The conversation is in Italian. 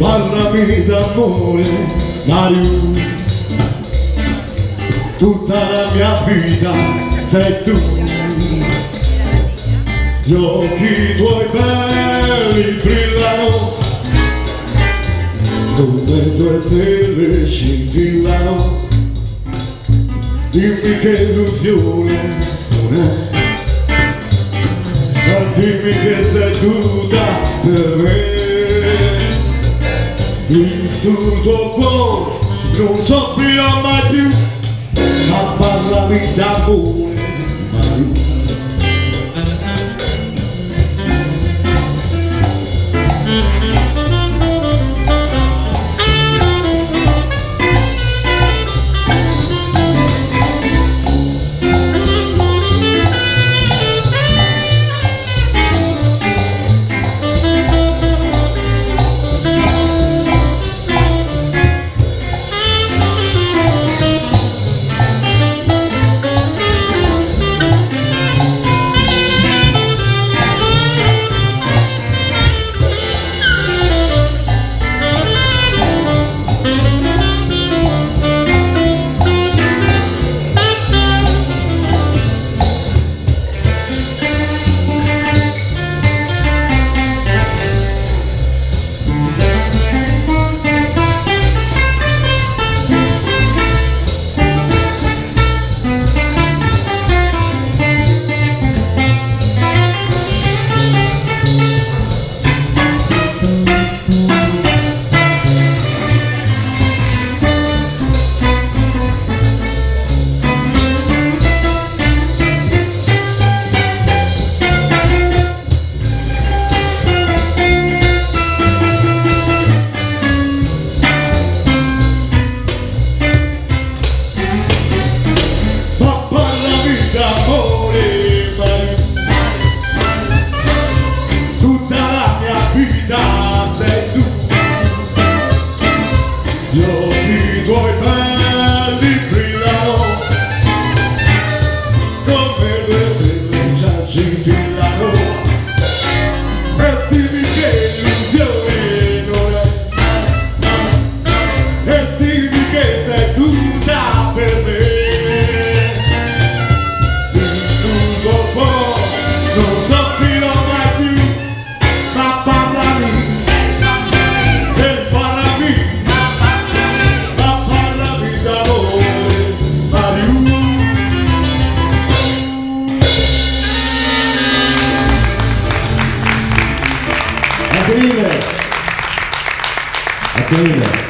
parlami d'amore, Mario. Tutta la mia vita sei tu. Gli occhi tuoi belli brillano, come due stelle scintillano. Dimmi che illusione non è, ma dimmi che sei tutta per me. Il tuo cuore non soffrirà mai più, ma parlami d'amore, Mario. Gli occhi tuoi belli brillano, come due stelle già scintillano. E dimmi che illusione non è, e dimmi che sei tutta per me. Il tuo cuore non soffrirò mai più, ma parlami. Attenile!